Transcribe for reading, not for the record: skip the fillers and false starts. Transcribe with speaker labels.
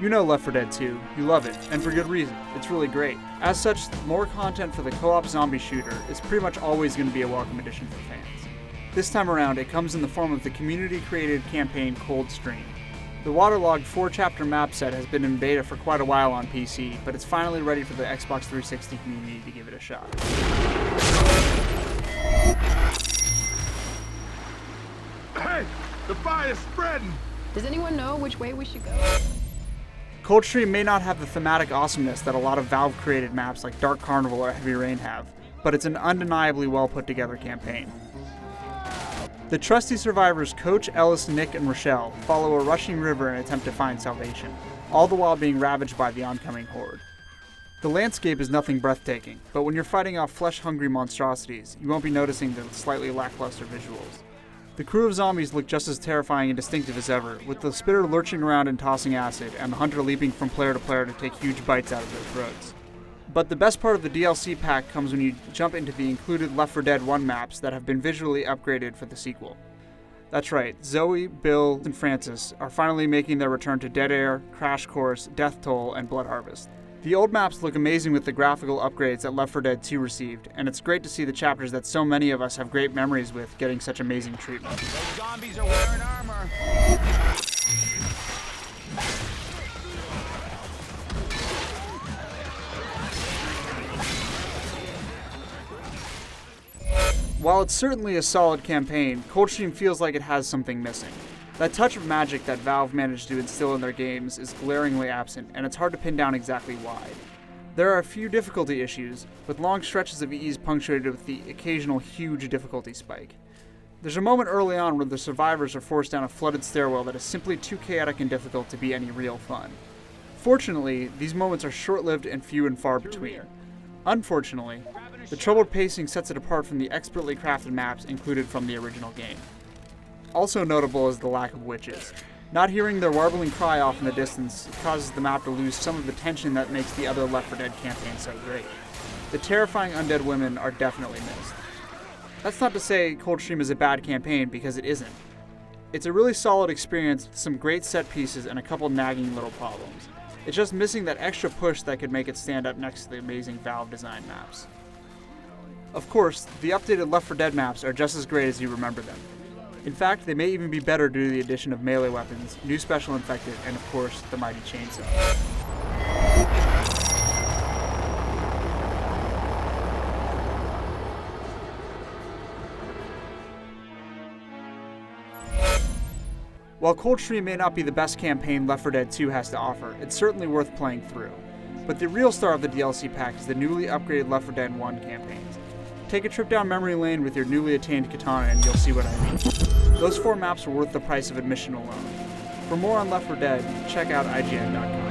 Speaker 1: You know Left 4 Dead 2, you love it, and for good reason. It's really great. As such, more content for the co-op zombie shooter is pretty much always going to be a welcome addition for fans. This time around, it comes in the form of the community-created campaign Coldstream. The waterlogged 4-chapter map set has been in beta for quite a while on PC, but it's finally ready for the Xbox 360 community to give it a shot.
Speaker 2: Hey! The fire's spreading!
Speaker 3: Does anyone know which way we should go?
Speaker 1: Coldstream may not have the thematic awesomeness that a lot of Valve-created maps like Dark Carnival or Heavy Rain have, but it's an undeniably well-put-together campaign. The trusty survivors Coach, Ellis, Nick, and Rochelle follow a rushing river and attempt to find salvation, all the while being ravaged by the oncoming horde. The landscape is nothing breathtaking, but when you're fighting off flesh-hungry monstrosities, you won't be noticing the slightly lackluster visuals. The crew of zombies look just as terrifying and distinctive as ever, with the spitter lurching around and tossing acid, and the hunter leaping from player to player to take huge bites out of their throats. But the best part of the DLC pack comes when you jump into the included Left 4 Dead 1 maps that have been visually upgraded for the sequel. That's right, Zoe, Bill, and Francis are finally making their return to Dead Air, Crash Course, Death Toll, and Blood Harvest. The old maps look amazing with the graphical upgrades that Left 4 Dead 2 received, and it's great to see the chapters that so many of us have great memories with getting such amazing treatment.
Speaker 2: Those zombies are wearing armor!
Speaker 1: While it's certainly a solid campaign, Coldstream feels like it has something missing. That touch of magic that Valve managed to instill in their games is glaringly absent, and it's hard to pin down exactly why. There are a few difficulty issues, with long stretches of ease punctuated with the occasional huge difficulty spike. There's a moment early on where the survivors are forced down a flooded stairwell that is simply too chaotic and difficult to be any real fun. Fortunately, these moments are short-lived and few and far between. Unfortunately, the troubled pacing sets it apart from the expertly crafted maps included from the original game. Also notable is the lack of witches. Not hearing their warbling cry off in the distance causes the map to lose some of the tension that makes the other Left 4 Dead campaign so great. The terrifying undead women are definitely missed. That's not to say Coldstream is a bad campaign, because it isn't. It's a really solid experience with some great set pieces and a couple nagging little problems. It's just missing that extra push that could make it stand up next to the amazing Valve design maps. Of course, the updated Left 4 Dead maps are just as great as you remember them. In fact, they may even be better due to the addition of melee weapons, new special infected, and of course, the mighty chainsaw. While Coldstream may not be the best campaign Left 4 Dead 2 has to offer, it's certainly worth playing through. But the real star of the DLC pack is the newly upgraded Left 4 Dead 1 campaigns. Take a trip down memory lane with your newly attained katana and you'll see what I mean. Those 4 maps are worth the price of admission alone. For more on Left 4 Dead, check out IGN.com.